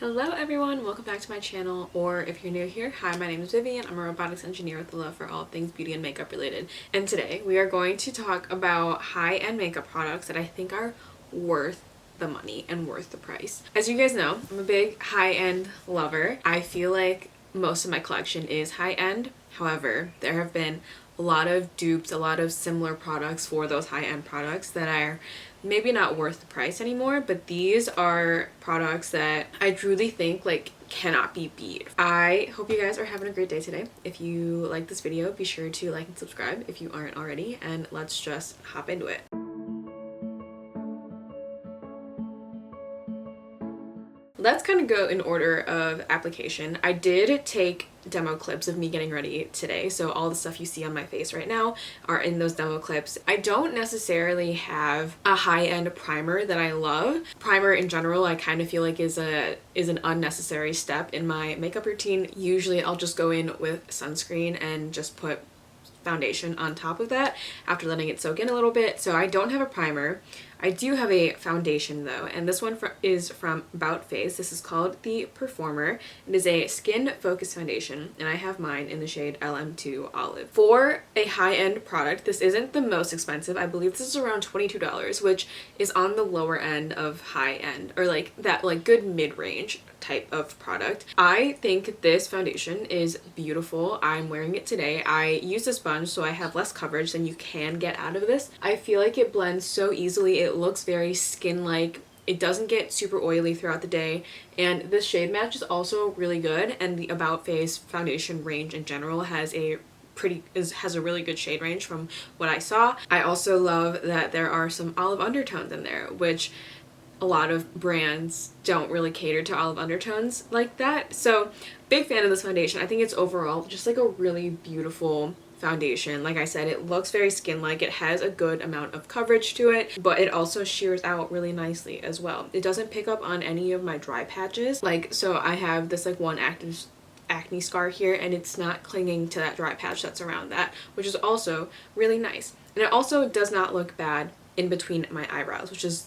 Hello everyone, welcome back to my channel, or if you're new here, hi, my name is Vivian. I'm a robotics engineer with a love for all things beauty and makeup related. And today we are going to talk about high-end makeup products that I think are worth the money and worth the price. As you guys know, I'm a big high-end lover. I feel like most of my collection is high-end. However, there have been a lot of dupes, a lot of similar products for those high-end products that are maybe not worth the price anymore, but these are products that I truly think cannot be beat. I hope you guys are having a great day today. If you like this video, be sure to like and subscribe if you aren't already, and let's just hop into it. Let's kind of go in order of application. I did take demo clips of me getting ready today, so all the stuff you see on my face right now are in those demo clips. I don't necessarily have a high-end primer that I love. Primer in general I kind of feel like is an unnecessary step in my makeup routine. Usually I'll just go in with sunscreen and just put foundation on top of that after letting it soak in a little bit. So I don't have a primer. I do have a foundation though, and this one is from About Face. This is called the Performer. It is a skin focused foundation, and I have mine in the shade LM2 Olive. For a high-end product, this isn't the most expensive. I believe this is around $22, which is on the lower end of high-end, or that good mid-range type of product. I think this foundation is beautiful. I'm wearing it today. I use a sponge, so I have less coverage than you can get out of this. I feel like it blends so easily. It looks very skin-like. It doesn't get super oily throughout the day, and this shade match is also really good, and the About Face foundation range in general has a really good shade range from what I saw. I also love that there are some olive undertones in there, which a lot of brands don't really cater to olive undertones like that. So big fan of this foundation. I think it's overall just like a really beautiful foundation. Like I said, it looks very skin-like. It has a good amount of coverage to it, but it also sheers out really nicely as well. It doesn't pick up on any of my dry patches. So I have this one active acne scar here, and it's not clinging to that dry patch that's around that, which is also really nice. And it also does not look bad in between my eyebrows, which is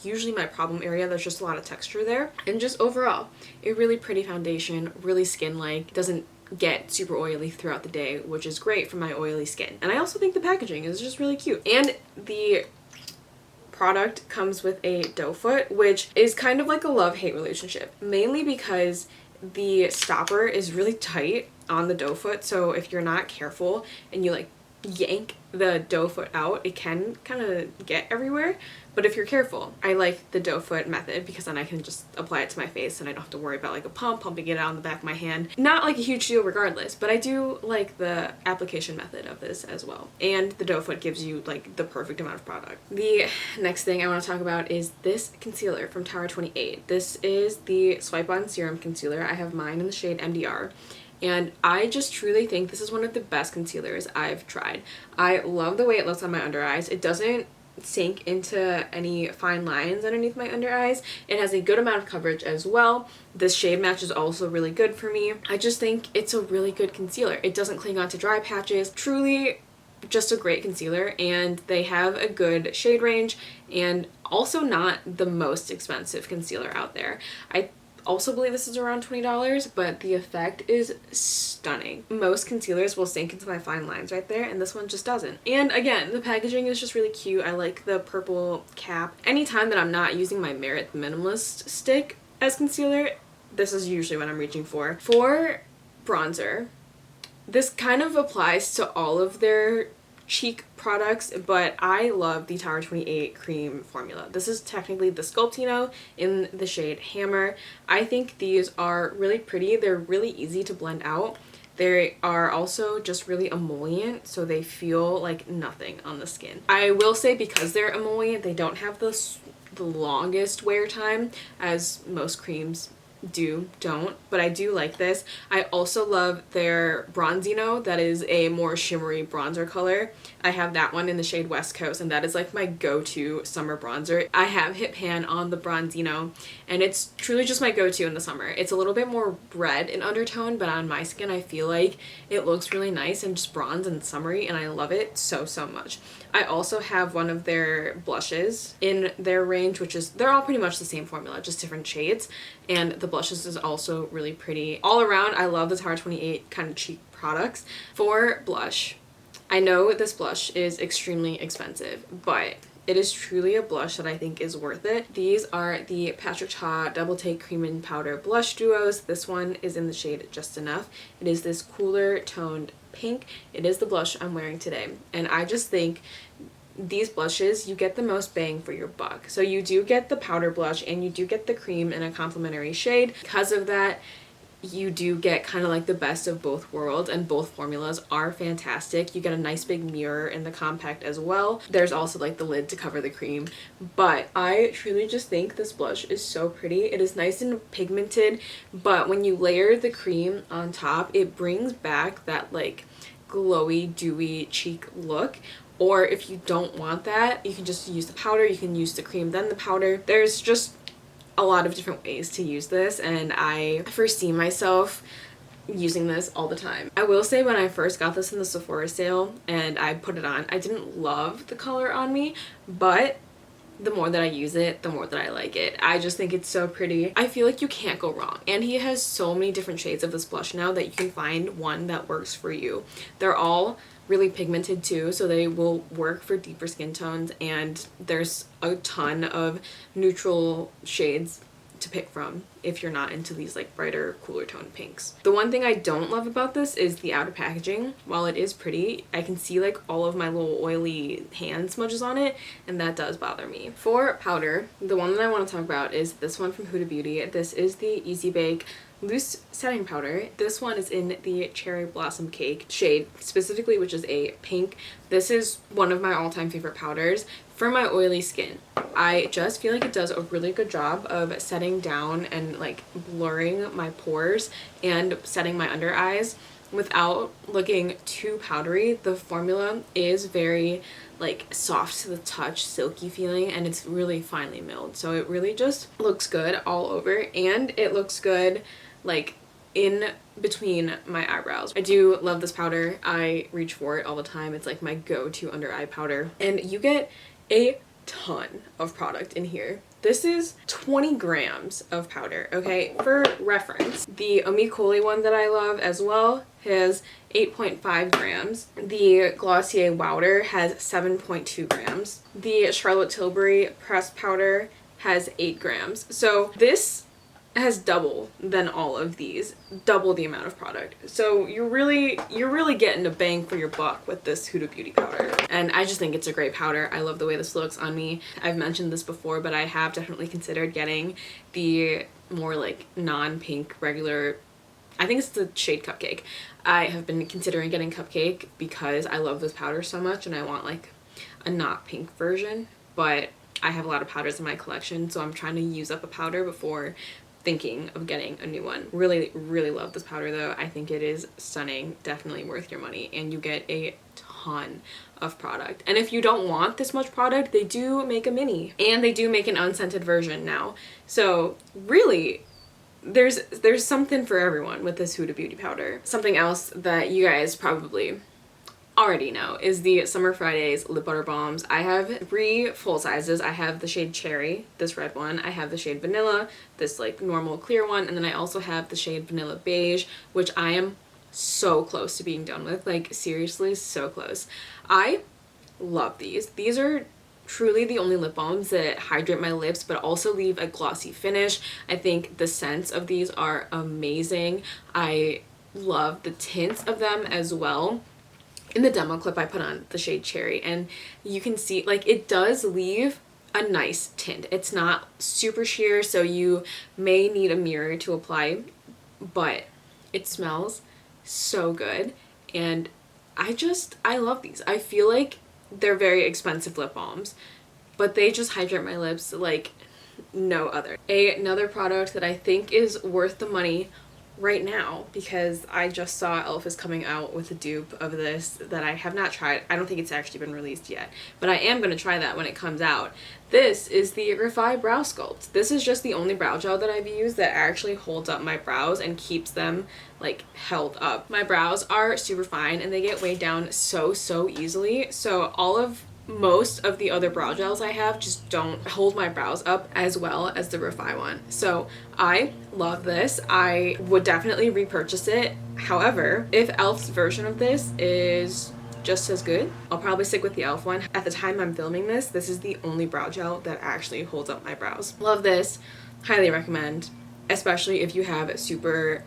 usually my problem area. There's just a lot of texture there. And just overall, a really pretty foundation, really skin-like, doesn't get super oily throughout the day, which is great for my oily skin. And I also think the packaging is just really cute. And the product comes with a doe foot, which is kind of like a love-hate relationship, mainly because the stopper is really tight on the doe foot. So if you're not careful and you yank the doe foot out, it can kind of get everywhere. But if you're careful, I like the doe foot method because then I can just apply it to my face and I don't have to worry about pumping it out on the back of my hand. Not a huge deal regardless, but I do like the application method of this as well. And the doe foot gives you the perfect amount of product. The next thing I want to talk about is this concealer from Tower 28. This is the Swipe On Serum Concealer. I have mine in the shade MDR. And I just truly think this is one of the best concealers I've tried. I love the way it looks on my under eyes. It doesn't sink into any fine lines underneath my under eyes. It has a good amount of coverage as well. This shade match is also really good for me. I just think it's a really good concealer. It doesn't cling onto dry patches. Truly just a great concealer, and they have a good shade range and also not the most expensive concealer out there. I also believe this is around $20, but the effect is stunning. Most concealers will sink into my fine lines right there, and this one just doesn't. And again, the packaging is just really cute. I like the purple cap. Anytime that I'm not using my Merit Minimalist stick as concealer, this is usually what I'm reaching for. For bronzer, this kind of applies to all of their cheek products, but I love the Tower 28 cream formula. This is technically the Sculptino in the shade Hammer. I think these are really pretty. They're really easy to blend out. They are also just really emollient, so they feel like nothing on the skin. I will say, because they're emollient, they don't have the longest wear time as most creams don't, but I do like this. I also love their Bronzino. That is a more shimmery bronzer color. I have that one in the shade West Coast, and that is like my go-to summer bronzer. I have Hit Pan on the Bronzino, and it's truly just my go-to in the summer. It's a little bit more red in undertone, but on my skin I feel like it looks really nice and just bronze and summery, and I love it so much. I also have one of their blushes in their range, which is, they're all pretty much the same formula, just different shades, and the blushes is also really pretty. All around, I love the Tower 28 kind of cheap products. For blush, I know this blush is extremely expensive, but it is truly a blush that I think is worth it. These are the Patrick Ta Double Take Cream and Powder Blush Duos. This one is in the shade Just Enough. It is this cooler toned pink. It is the blush I'm wearing today, and I just think these blushes, you get the most bang for your buck. So you do get the powder blush and you do get the cream in a complementary shade. Because of that, you do get kind of like the best of both worlds, and both formulas are fantastic. You get a nice big mirror in the compact as well. There's also like the lid to cover the cream, but I truly just think this blush is so pretty. It is nice and pigmented, but when you layer the cream on top, it brings back that like glowy, dewy cheek look. Or if you don't want that, you can just use the powder, you can use the cream, then the powder. There's just a lot of different ways to use this, and I foresee myself using this all the time. I will say, when I first got this in the Sephora sale and I put it on, I didn't love the color on me, but the more that I use it, the more that I like it. I just think it's so pretty. I feel like you can't go wrong. And he has so many different shades of this blush now that you can find one that works for you. They're all really pigmented too, so they will work for deeper skin tones, and there's a ton of neutral shades to pick from if you're not into these like brighter, cooler toned pinks. The one thing I don't love about this is the outer packaging. While it is pretty, I can see like all of my little oily hand smudges on it, and that does bother me. For powder, the one that I want to talk about is this one from Huda Beauty. This is the Easy Bake Loose Setting Powder. This one is in the Cherry Blossom Cake shade specifically, which is a pink. This is one of my all-time favorite powders for my oily skin. I just feel like it does a really good job of setting down and like blurring my pores and setting my under eyes without looking too powdery. The formula is very like soft to the touch, silky feeling, and it's really finely milled, so it really just looks good all over, and it looks good like in between my eyebrows. I do love this powder. I reach for it all the time. It's like my go-to under eye powder, and you get a ton of product in here. This is 20 grams of powder, okay? For reference, the Omicoli one that I love as well has 8.5 grams. The Glossier Wowder has 7.2 grams. The Charlotte Tilbury pressed powder has 8 grams. So this has double than all of these, double the amount of product. So you're really getting a bang for your buck with this Huda Beauty powder. And I just think it's a great powder. I love the way this looks on me. I've mentioned this before, but I have definitely considered getting the more like non-pink regular, I think it's the shade Cupcake. I have been considering getting Cupcake because I love this powder so much and I want like a not pink version, but I have a lot of powders in my collection, so I'm trying to use up a powder before thinking of getting a new one. Really love this powder though. I think it is stunning, definitely worth your money, and you get a ton of product. And if you don't want this much product, they do make a mini, and they do make an unscented version now. So really, there's something for everyone with this Huda Beauty powder. Something else that you guys probably already know is the Summer Fridays Lip Butter Balms. I have 3 full sizes. I have the shade Cherry, this red one. I have the shade Vanilla, this like normal clear one. And then I also have the shade Vanilla Beige, which I am so close to being done with. Like seriously, so close. I love these. These are truly the only lip balms that hydrate my lips but also leave a glossy finish. I think the scents of these are amazing. I love the tints of them as well. In the demo clip I put on the shade Cherry, and you can see like it does leave a nice tint. It's not super sheer, so you may need a mirror to apply, but it smells so good, and I love these. I feel like they're very expensive lip balms, but they just hydrate my lips like no other. Another product that I think is worth the money right now because I just saw e.l.f. is coming out with a dupe of this that I have not tried. I don't think it's actually been released yet, but I am going to try that when it comes out. This is the Refi Brow Sculpt. This is just the only brow gel that I've used that actually holds up my brows and keeps them like held up. My brows are super fine and they get weighed down so easily. So most of the other brow gels I have just don't hold my brows up as well as the Refi one. So I love this. I would definitely repurchase it. However, if e.l.f.'s version of this is just as good, I'll probably stick with the e.l.f. one. At the time I'm filming this, this is the only brow gel that actually holds up my brows. Love this. Highly recommend, especially if you have super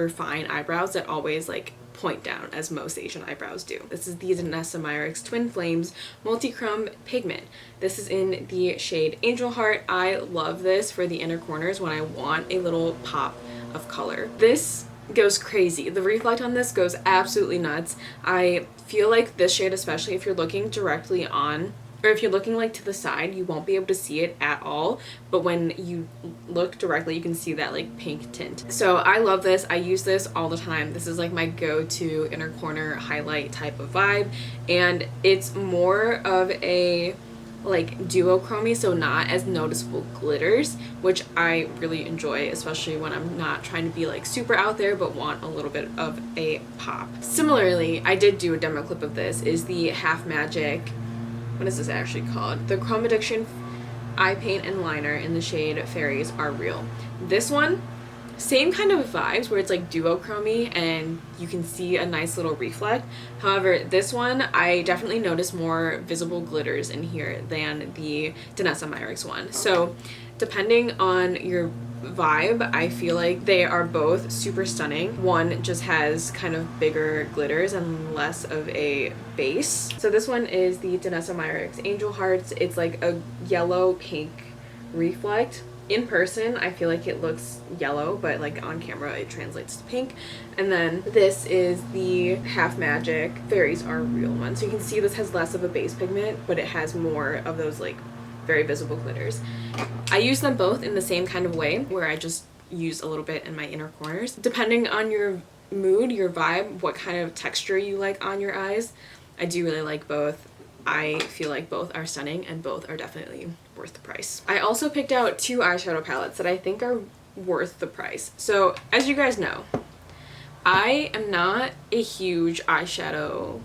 fine eyebrows that always like point down as most Asian eyebrows do. This is the Danessa Twin Flames Multi-Chrome Pigment. This is in the shade Angel Heart. I love this for the inner corners when I want a little pop of color. This goes crazy. The reflect on this goes absolutely nuts. I feel like this shade, especially if you're looking directly on, or if you're looking like to the side, you won't be able to see it at all, but when you look directly you can see that like pink tint. So I love this. I use this all the time. This is like my go-to inner corner highlight type of vibe, and it's more of a like duochrome, so not as noticeable glitters, which I really enjoy, especially when I'm not trying to be like super out there but want a little bit of a pop. Similarly, I did do a demo clip of this, is the Half Magic, what is this actually called? The Chrome Addiction Eye Paint and Liner in the shade Fairies Are Real. This one, same kind of vibes where it's like duochrome and you can see a nice little reflect. However, this one I definitely notice more visible glitters in here than the Danessa one. So depending on your vibe, I feel like they are both super stunning. One just has kind of bigger glitters and less of a base. So this one is the Danessa Angel Hearts. It's like a yellow pink reflect. In person I feel like it looks yellow, but like on camera it translates to pink. And then this is the Half Magic Fairies Are Real one. So you can see this has less of a base pigment, but it has more of those like very visible glitters. I use them both in the same kind of way where I just use a little bit in my inner corners. Depending on your mood, your vibe, what kind of texture you like on your eyes, I do really like both. I feel like both are stunning and both are definitely worth the price. I also picked out two eyeshadow palettes that I think are worth the price. So as you guys know, I am not a huge eyeshadow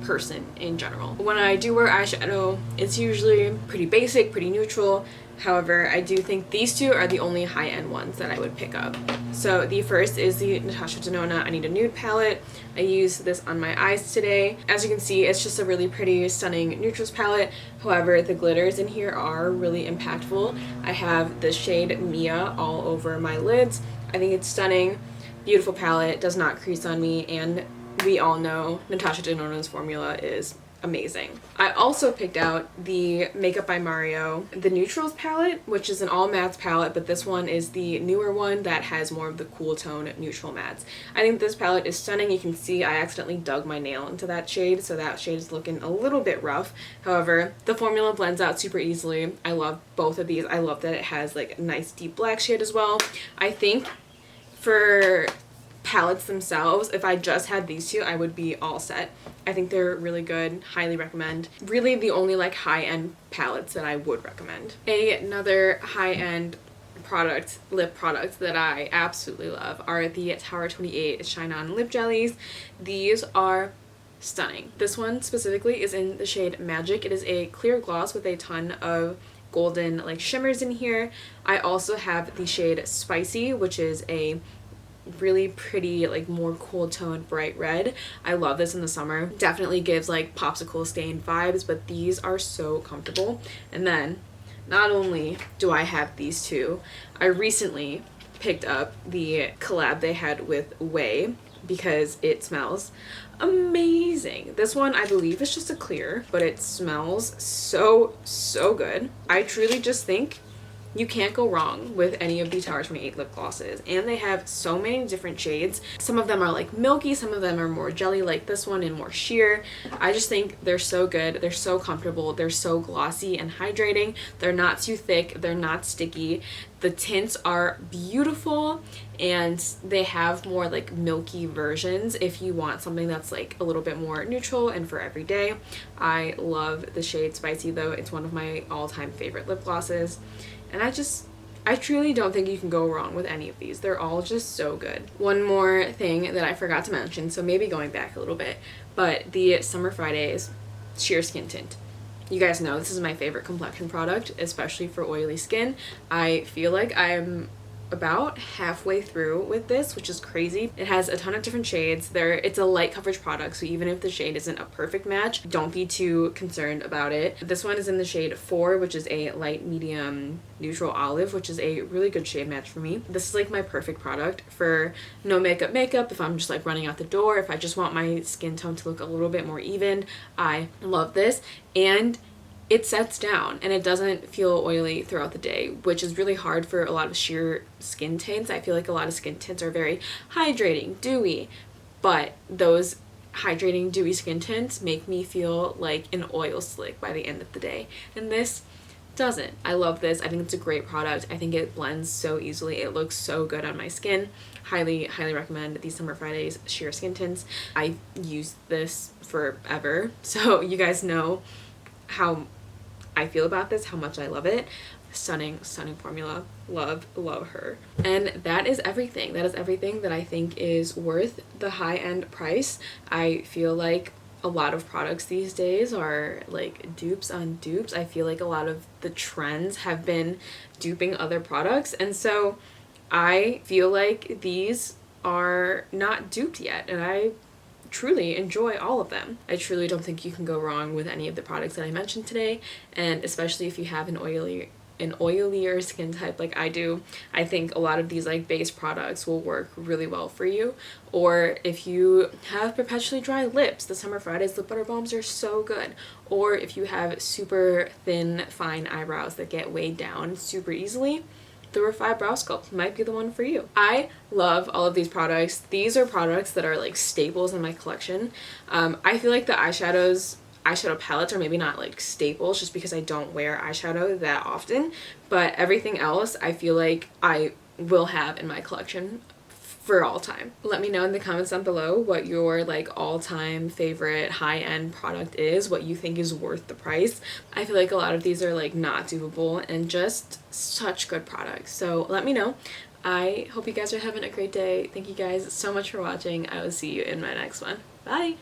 person in general. When I do wear eyeshadow, it's usually pretty basic, pretty neutral. However, I do think these two are the only high-end ones that I would pick up. So the first is the Natasha Denona I Need a Nude palette. I used this on my eyes today. As you can see, it's just a really pretty, stunning neutrals palette. However, the glitters in here are really impactful. I have the shade Mia all over my lids. I think it's stunning. Beautiful palette, does not crease on me, and we all know Natasha Denona's formula is amazing. I also picked out the Makeup by Mario, the Neutrals palette, which is an all mattes palette, but this one is the newer one that has more of the cool tone neutral mattes. I think this palette is stunning. You can see I accidentally dug my nail into that shade, so that shade is looking a little bit rough. However, the formula blends out super easily. I love both of these. I love that it has like a nice deep black shade as well. I think for palettes themselves, if I just had these two, I would be all set. I think they're really good. Highly recommend. Really the only like high-end palettes that I would recommend. Another high-end product, lip product that I absolutely love are the Tower 28 Shine On Lip Jellies. These are stunning. This one specifically is in the shade Magic. It is a clear gloss with a ton of golden like shimmers in here. I also have the shade Spicy, which is a really pretty like more cool toned bright red. I love this in the summer. Definitely gives like popsicle stain vibes, but these are so comfortable. And then not only do I have these two, I recently picked up the collab they had with Way because it smells amazing. This one I believe is just a clear, but it smells so good. I truly just think You can't go wrong with any of the Tower 28 lip glosses, and they have so many different shades. Some of them are like milky, some of them are more jelly like this one, and more sheer. I just think they're so good. They're so comfortable. They're so glossy and hydrating. They're not too thick. They're not sticky. The tints are beautiful, and they have more like milky versions if you want something that's like a little bit more neutral and for every day. I love the shade Spicy though. It's one of my all-time favorite lip glosses. And I truly don't think you can go wrong with any of these. They're all just so good. One more thing that I forgot to mention, so maybe going back a little bit, but the Summer Fridays Sheer Skin Tint. You guys know this is my favorite complexion product, especially for oily skin. I feel like I'm about halfway through with this, which is crazy. It has a ton of different shades. It's a light coverage product, so even if the shade isn't a perfect match, don't be too concerned about it. This one is in the shade 4, which is a light medium neutral olive, which is a really good shade match for me. This is like my perfect product for no makeup, if I'm just like running out the door, if I just want my skin tone to look a little bit more even. I love this, and it sets down and it doesn't feel oily throughout the day, which is really hard for a lot of sheer skin tints. I feel like a lot of skin tints are very hydrating, dewy, but those hydrating, dewy skin tints make me feel like an oil slick by the end of the day, and this doesn't. I love this. I think it's a great product. I think it blends so easily. It looks so good on my skin. Highly recommend these Summer Fridays Sheer Skin Tints. I used this forever, so you guys know how I feel about this, how much I love it. Stunning formula. Love her. And that is everything. That is everything that I think is worth the high-end price. I feel like a lot of products these days are like dupes on dupes. I feel like a lot of the trends have been duping other products, and so I feel like these are not duped yet, and I truly enjoy all of them. I truly don't think you can go wrong with any of the products that I mentioned today, and especially if you have an oilier skin type like I do, I think a lot of these like base products will work really well for you. Or if you have perpetually dry lips, the Summer Fridays lip butter balms are so good. Or if you have super thin, fine eyebrows that get weighed down super easily, the Refi Brow Sculpt might be the one for you. I love all of these products. These are products that are like staples in my collection. I feel like the eyeshadow palettes are maybe not like staples just because I don't wear eyeshadow that often, but everything else I feel like I will have in my collection for all time. Let me know in the comments down below what your like all-time favorite high-end product is, what you think is worth the price. I feel like a lot of these are like not dupable and just such good products, so let me know. I hope you guys are having a great day. Thank you guys so much for watching. I will see you in my next one. Bye!